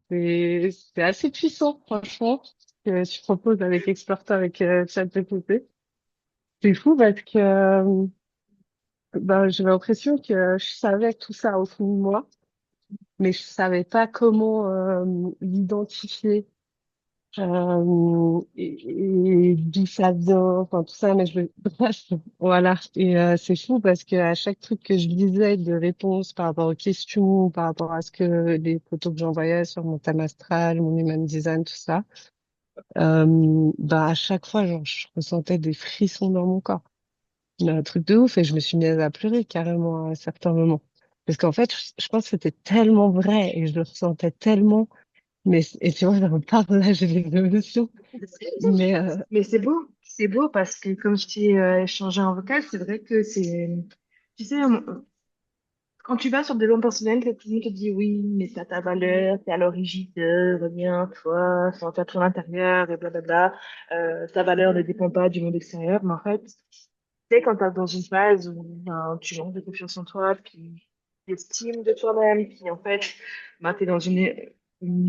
C'est assez puissant, franchement, ce que tu proposes avec Experta, avec ChatGPT. C'est fou parce que ben, j'ai l'impression que je savais tout ça au fond de moi, mais je savais pas comment l'identifier et d'où ça vient, enfin tout ça. Mais bref, voilà. Et c'est fou parce que à chaque truc que je lisais de réponse par rapport aux questions, par rapport à ce que les photos que j'envoyais sur mon thème astral, mon human design, tout ça, bah à chaque fois, genre, je ressentais des frissons dans mon corps. Mais un truc de ouf et je me suis mise à pleurer carrément à un certain moment. Parce qu'en fait, je pense que c'était tellement vrai et je le ressentais tellement. Mais, et tu vois, j'en parle là, j'ai des émotions. Mais, Mais c'est beau parce que comme je t'ai échangé en vocal, c'est vrai que tu sais, quand tu vas sur des développement personnel, tout le monde te dit oui, mais t'as ta valeur, t'es à l'origine de, reviens, toi, enfin, t'as ton intérieur et blablabla. Ta valeur ne dépend pas du monde extérieur, mais en fait, tu sais, quand t'es dans une phase où ben, tu manques de confiance en toi, puis d'estime de toi-même, puis en fait, ben, t'es dans une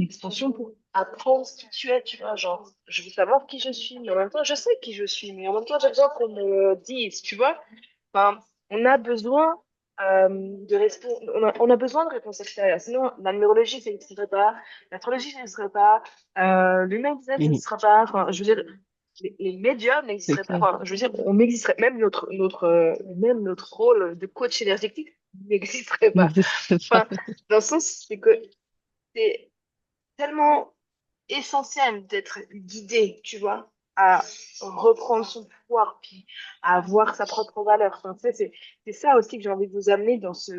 expansion pour apprendre ce que tu es, tu vois, genre, je veux savoir qui je suis, mais en même temps, je sais qui je suis, mais en même temps, j'ai besoin qu'on me le dise, tu vois. Enfin, on a besoin on a besoin de réponses extérieures. Sinon, la numérologie, ça n'existerait pas, l'astrologie, ça n'existerait pas, l'humain design, ça mhm, n'existerait pas. Enfin, je veux dire, les médiums c'est n'existeraient pas. clair. Enfin, je veux dire, on n'existerait même même notre rôle de coach énergétique n'existerait pas. N'existe pas. Enfin, dans le sens, c'est que c'est tellement essentiel d'être guidé, tu vois, à reprendre son pouvoir, puis à avoir sa propre valeur. Enfin, tu sais, c'est ça aussi que j'ai envie de vous amener dans ce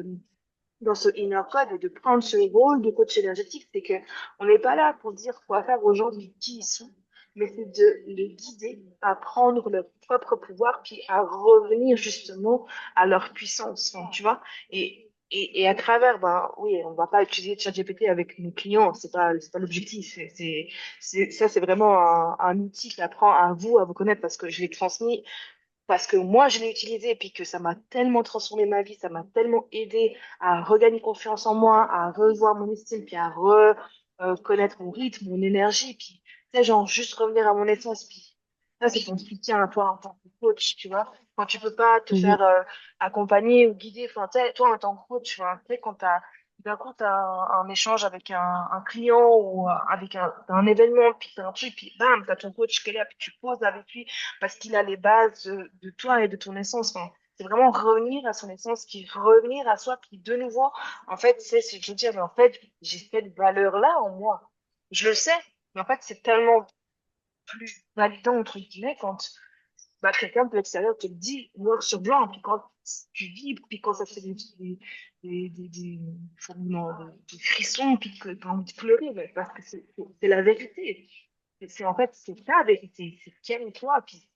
inner code et de prendre ce rôle de coach énergétique. C'est que on n'est pas là pour dire quoi faire aux gens qui y sont, mais c'est de les guider à prendre leur propre pouvoir, puis à revenir justement à leur puissance, hein, tu vois. Et à travers, ben oui, on va pas utiliser ChatGPT avec nos clients, c'est pas l'objectif. Ça, c'est vraiment un outil qui apprend à vous connaître parce que je l'ai transmis parce que moi, je l'ai utilisé et puis que ça m'a tellement transformé ma vie, ça m'a tellement aidé à regagner confiance en moi, à revoir mon estime, puis à connaître mon rythme, mon énergie, puis, tu sais, genre, juste revenir à mon essence, puis ça, c'est ton soutien à toi en tant que coach, tu vois. Quand tu peux pas te Mhm. faire accompagner ou guider, enfin, tu sais, toi, en tant que coach, tu vois, tu sais, d'un coup, t'as un échange avec un client ou avec un événement, puis t'as un truc, puis bam, t'as ton coach qui est là, puis tu poses avec lui parce qu'il a les bases de toi et de ton essence. Enfin, c'est vraiment revenir à son essence, puis revenir à soi, puis de nouveau, en fait, c'est ce que je veux dire, mais en fait, j'ai cette valeur-là en moi. Je le sais, mais en fait, c'est tellement plus validant, entre guillemets, quand bah, quelqu'un de l'extérieur te le dit noir sur blanc, puis quand tu vibres, puis quand ça fait des frissons, puis que tu as envie de pleurer, mais parce que c'est la vérité. En fait, c'est ta vérité, c'est qui est toi, puis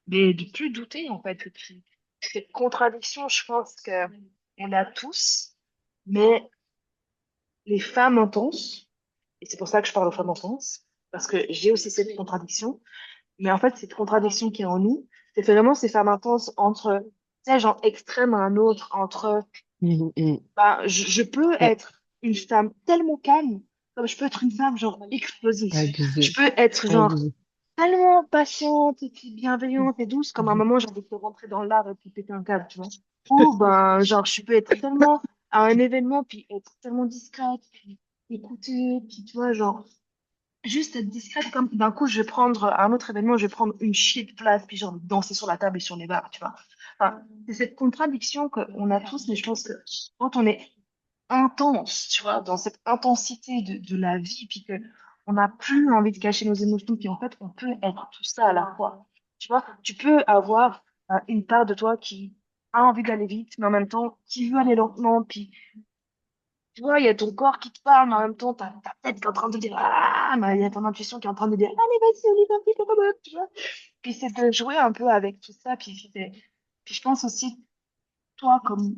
mais de plus douter en fait. Et puis, cette contradiction, je pense que on l'a tous, mais les femmes intenses, et c'est pour ça que je parle aux femmes intenses, parce que j'ai aussi cette contradiction, mais en fait, cette contradiction qui est en nous, c'est vraiment ces femmes intenses entre, tu sais, genre extrême à un autre, entre, Mhm, mhm. ben, je peux Ouais, être une femme tellement calme, comme je peux être une femme genre explosive. Je abusé, peux être genre abusé. tellement patiente et puis bienveillante et douce, comme à un Mhm. moment, j'ai envie de rentrer dans l'art et puis péter un câble, tu vois. Ou, ben, genre, je peux être tellement à un événement, puis être tellement discrète, puis écouter, puis tu vois, genre, juste être discrète, comme d'un coup, je vais prendre, à un autre événement, je vais prendre une shit place, puis genre, danser sur la table et sur les barres, tu vois. Enfin, c'est cette contradiction qu'on a tous, mais je pense que quand on est intense, tu vois, dans cette intensité de la vie, puis que on n'a plus envie de cacher nos émotions, puis en fait, on peut être tout ça à la fois. Tu vois, tu peux avoir une part de toi qui a envie d'aller vite, mais en même temps, qui veut aller lentement, puis tu vois, il y a ton corps qui te parle, mais en même temps, t'as ta tête qui est en train de dire, ah, mais il y a ton intuition qui est en train de dire, allez, vas-y, on y va, vite, on va, tu vois. Puis c'est de jouer un peu avec tout ça, puis je pense aussi toi comme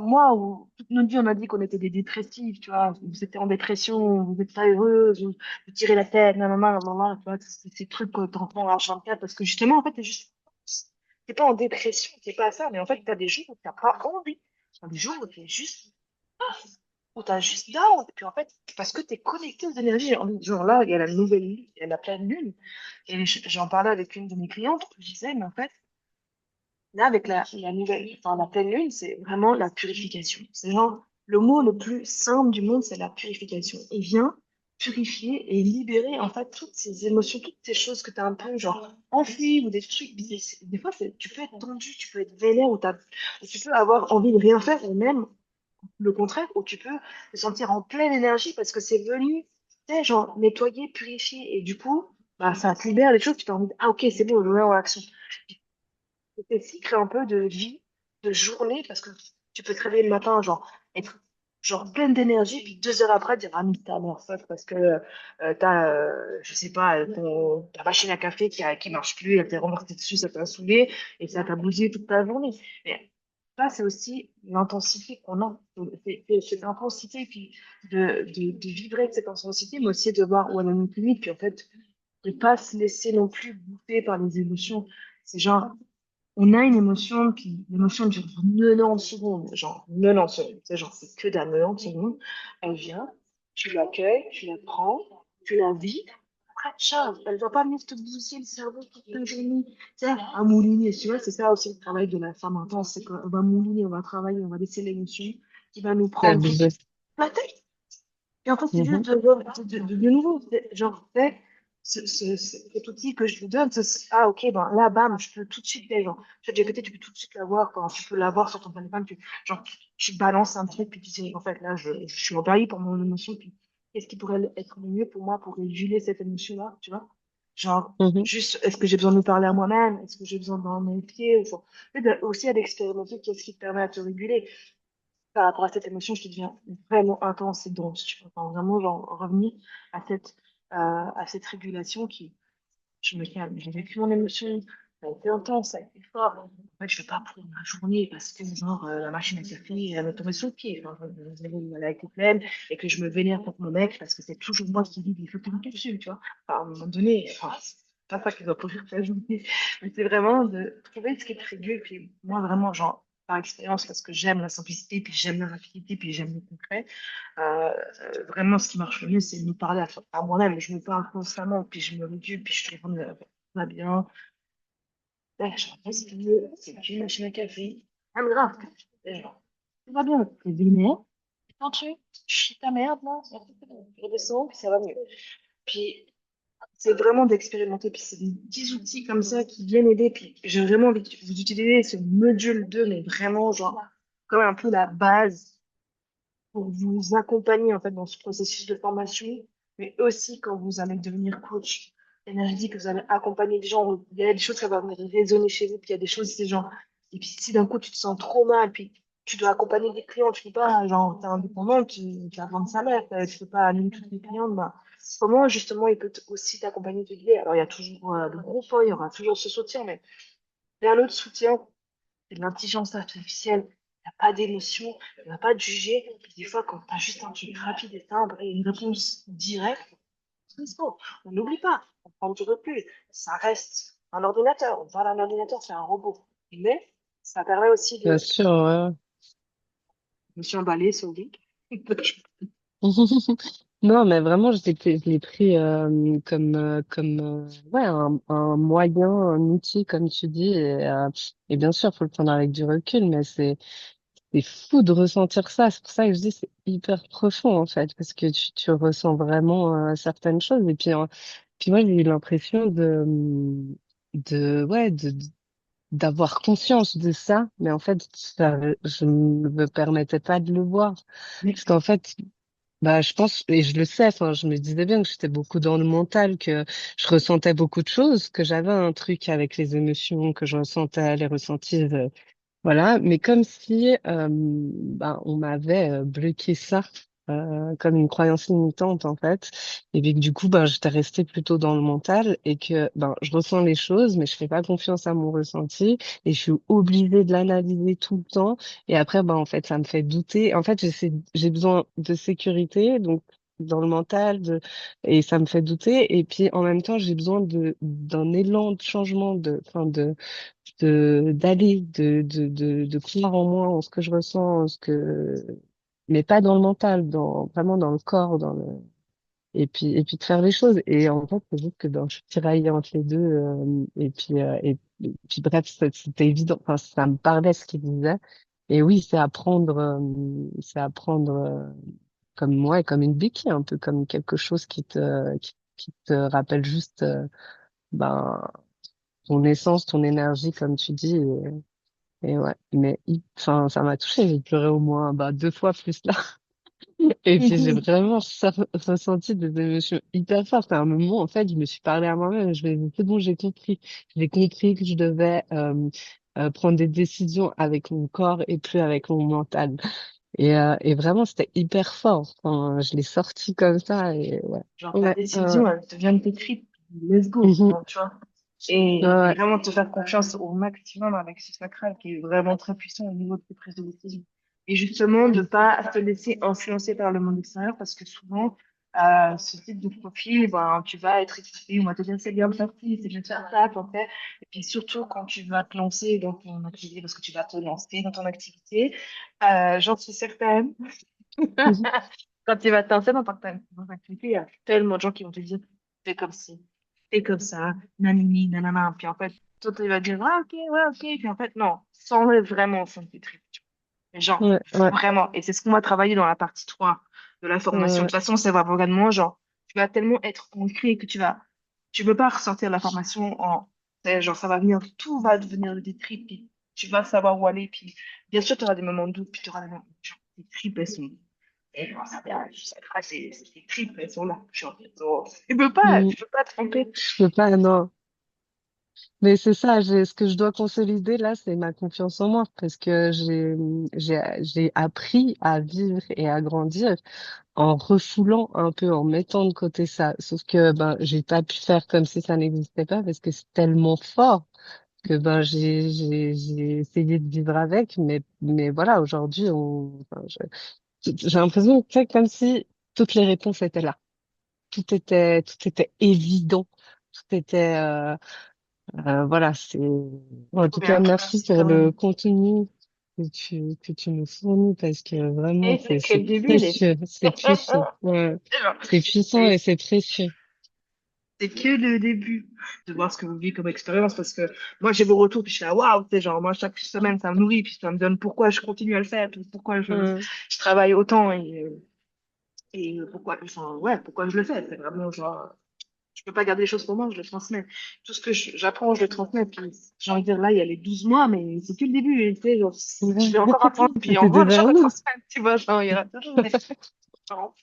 moi, où toute notre vie, on a dit qu'on était des dépressifs, tu vois, vous étiez en dépression, vous n'êtes pas heureuse, vous tirez la tête, nanana, nanana, tu vois, c'est ces trucs que t'entends à H24, parce que justement, en fait, t'es pas en dépression, t'es pas ça, mais en fait, t'as des jours où t'as pas envie, t'as des jours où t'es juste, ouf. où t'as juste down. Et puis en fait, parce que t'es connecté aux énergies. Genre là, il y a la nouvelle lune, il y a la pleine lune. Et j'en parlais avec une de mes clientes, je disais, mais en fait, là, avec la nouvelle, enfin, la pleine lune, c'est vraiment la purification. C'est genre, le mot le plus simple du monde, c'est la purification. Il vient purifier et libérer, en fait, toutes ces émotions, toutes ces choses que tu as un peu, genre, enfuies ou des trucs. Des fois, tu peux être tendu, tu peux être vénère ou tu peux avoir envie de rien faire ou même le contraire, où tu peux te sentir en pleine énergie parce que c'est venu, tu sais, genre, nettoyer, purifier. Et du coup, bah, ça te libère des choses, tu as envie de, ah, ok, c'est bon, je me mets en action. Tes cycles un peu de vie, de journée, parce que tu peux te réveiller le matin, genre, être genre pleine d'énergie, puis 2 heures après, dire, ah, mais ta mère, fuck, parce que je sais pas, ta machine à café qui marche plus, elle t'est remontée dessus, ça t'a saoulé, et ça t'a bousillé toute ta journée. Mais ça, c'est aussi l'intensité qu'on a. C'est cette intensité, puis de vibrer avec cette intensité, mais aussi de voir où elle en est plus vite, puis en fait, de pas se laisser non plus bouffer par les émotions. C'est genre, on a une émotion, puis l'émotion dure 90 secondes, genre 90 secondes, c'est genre c'est que dalle, 90 secondes, elle vient, tu l'accueilles, tu la prends, tu la vis, après, ciao, elle va pas venir te bousiller le cerveau toute la journée, tu sais, à mouliner, tu vois, c'est ça aussi le travail de la femme intense, c'est qu'on va mouliner, on va travailler, on va laisser l'émotion qui va nous C'est prendre toute abusé. la tête, et en fait, c'est juste Mhm, de nouveau, genre, fait, cet outil que je lui donne, ah, ok, ben là, bam, je peux tout de suite, genre, ChatGPT, tu peux tout de suite l'avoir, quand tu peux l'avoir sur ton téléphone, genre, tu balances un truc, puis tu sais, en fait, là, je suis en péril pour mon émotion, puis qu'est-ce qui pourrait être le mieux pour moi pour réguler cette émotion-là, tu vois? Genre, mhm, juste, est-ce que j'ai besoin de me parler à moi-même? Est-ce que j'ai besoin d'en mes pieds? Enfin, aussi à d'expérimenter qu'est-ce qui te permet à te réguler par rapport à cette émotion qui devient vraiment intense et dense. Tu vois, enfin, vraiment genre, revenir à cette régulation qui, je me calme. J'ai vécu mon émotion, ça a été intense, ça a été fort. En fait, je ne vais pas prendre ma journée parce que genre, la machine à café, elle me tombait sous le pied. Enfin, elle a été pleine et que je me vénère contre mon mec parce que c'est toujours moi qui dis, il faut qu'il me dessus, tu vois. Enfin, à un moment donné, enfin, c'est pas ça qui doit pourrir ta journée. Mais c'est vraiment de trouver ce qui te régule. Puis moi, vraiment, genre, par expérience, parce que j'aime la simplicité, puis j'aime la rapidité, puis j'aime le concret. Vraiment, ce qui marche le mieux, c'est de me parler à moi-même. Je me parle constamment, puis je me régule, puis je te rends va bien. Je respire, c'est une machine à café. Ah, mais grave, genre, tout va bien. T'es vénère, t'es tendu, tu chies ta merde, là, tu redescends, puis ça va mieux. Puis, c'est vraiment d'expérimenter, puis c'est des petits outils comme ça qui viennent aider. Puis, j'ai vraiment envie de vous utiliser ce module 2 mais vraiment, genre, comme un peu la base pour vous accompagner en fait dans ce processus de formation, mais aussi quand vous allez devenir coach énergétique, que vous allez accompagner des gens, il y a des choses qui vont venir résonner chez vous, puis il y a des choses, c'est genre, et puis si d'un coup tu te sens trop mal, puis tu dois accompagner des clients, tu peux pas, genre, t'es indépendant, tu as besoin de salaire, tu peux pas annuler toutes les clientes, bah, comment justement il peut aussi t'accompagner, te guider? Alors il y a toujours le groupe, hein, il y aura toujours ce soutien, mais il y a un autre soutien, c'est de l'intelligence artificielle. Il n'y a pas d'émotion, il n'y a pas de juger. Puis des fois, quand tu as juste un truc rapide et simple et une réponse directe, c'est bon. On n'oublie pas, on prend du recul. Ça reste un ordinateur. On parle d'un ordinateur, c'est un robot. Mais ça permet aussi bien de... sûr, ouais. Je me suis emballée sur le Non, mais vraiment, je l'ai pris comme ouais, un moyen, un outil, comme tu dis. Et bien sûr, faut le prendre avec du recul, mais c'est fou de ressentir ça. C'est pour ça que je dis c'est hyper profond, en fait, parce que tu ressens vraiment certaines choses. Et puis, puis moi, j'ai eu l'impression ouais, d'avoir conscience de ça, mais en fait, je ne me permettais pas de le voir. Parce qu'en fait, bah, je pense, et je le sais, enfin, je me disais bien que j'étais beaucoup dans le mental, que je ressentais beaucoup de choses, que j'avais un truc avec les émotions, que je ressentais, les ressentis, voilà. Mais comme si, bah, on m'avait bloqué ça, comme une croyance limitante, en fait. Et puis que du coup, bah, j'étais restée plutôt dans le mental et que, ben, je ressens les choses, mais je fais pas confiance à mon ressenti et je suis obligée de l'analyser tout le temps. Et après, bah, en fait, ça me fait douter. En fait, j'ai besoin de sécurité, donc dans le mental, et ça me fait douter. Et puis, en même temps, j'ai besoin d'un élan de changement, enfin, d'aller, de croire en moi, en ce que je ressens, en ce que, mais pas dans le mental, vraiment dans le corps, et puis de faire les choses. Et en fait, c'est juste que je tiraillais entre les deux, et puis bref, c'était évident. Enfin, ça me parlait ce qu'il disait. Et oui, c'est apprendre comme moi et comme une béquille, un peu comme quelque chose qui te rappelle juste, ben, ton essence, ton énergie, comme tu dis. Et ouais, mais enfin, ça m'a touchée. J'ai pleuré au moins, bah, 2 fois plus là. Et puis j'ai vraiment ressenti des émotions hyper fortes. À un moment, en fait, je me suis parlé à moi-même. Je me suis dit, c'est bon, j'ai compris. J'ai compris que je devais prendre des décisions avec mon corps et plus avec mon mental. Et vraiment, c'était hyper fort. Enfin, je l'ai sorti comme ça. Et ouais, Genre, ta ouais, décision, elle devient de tes tripes. Let's go, mhm, genre, tu vois. ouais, Et ouais, vraiment te faire confiance au maximum avec ce sacral qui est vraiment très puissant au niveau de tes prises de décision. Et justement, de pas te laisser influencer par le monde extérieur parce que souvent, ce type de profil, ben, tu vas être excité, on va te dire c'est bien de faire ci, c'est bien de faire ça, t'en fais. Et puis surtout quand tu vas te lancer dans ton activité, parce que tu vas te lancer dans ton activité, j'en suis certaine. mhm, Quand tu vas te lancer dans ton activité, il y a tellement de gens qui vont te dire, fais comme ci, fais comme ça, nanani, nanana. Puis en fait, toi, tu vas dire, ah, ok, ouais, ok. Puis en fait, non, sans vraiment au fond de tes tripes. Tu vois. Mais genre, ouais, ouais, vraiment. Et c'est ce qu'on va travailler dans la partie 3 de la formation. De ouais, toute façon, ça va vraiment, genre, tu vas tellement être ancré que tu peux pas ressortir la formation genre, ça va venir, tout va devenir des tripes. Puis tu vas savoir où aller. Puis bien sûr, tu auras des moments de doute, puis tu auras des moments, genre, tes tripes, elles sont et quand ça vient, c'est tripes, elles sont là. mhm. Tu peux pas te tromper. Je peux pas, non. Mais c'est ça, ce que je dois consolider là, c'est ma confiance en moi, parce que j'ai appris à vivre et à grandir en refoulant un peu, en mettant de côté ça. Sauf que ben j'ai pas pu faire comme si ça n'existait pas, parce que c'est tellement fort que ben j'ai essayé de vivre avec, mais voilà, aujourd'hui enfin, j'ai l'impression que c'est comme si toutes les réponses étaient là, tout était évident, tout était voilà, en Trop tout cas, bien. merci Merci pour quand le même. contenu que tu nous fournis, parce que vraiment, Et c'est c'est que c'est le début, les précieux, filles. c'est puissant. Ouais. C'est puissant Et et c'est précieux. c'est que le début de voir ce que vous vivez comme expérience parce que moi j'ai vos retours puis je suis là waouh, tu sais, genre moi chaque semaine ça me nourrit puis ça me donne pourquoi je continue à le faire puis pourquoi Ouais. je travaille autant et pourquoi, enfin, ouais, pourquoi je le fais. C'est vraiment genre. Je peux pas garder les choses pour moi, je le transmets. Tout ce que j'apprends, je le transmets. Puis j'ai envie de dire, là, il y a les 12 mois, mais c'est que le début. Et, tu sais, genre, je vais encore apprendre, puis C'est encore des déjà choses à ouf. transmettre. Tu vois, genre, il y aura toujours des choses différentes.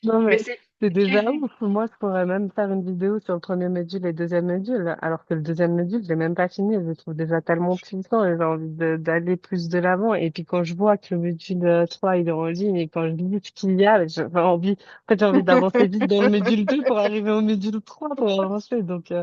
Non, Mais mais c'est c'est que le déjà début. ouf. Moi, je pourrais même faire une vidéo sur le premier module et le deuxième module, alors que le deuxième module, je l'ai même pas fini. Je le trouve déjà tellement puissant et j'ai envie d'aller plus de l'avant. Et puis quand je vois que le module 3, il est en ligne et quand je lis ce qu'il y a, en fait, j'ai envie d'avancer vite dans le module 2 pour arriver au module 3 pour avancer. Donc,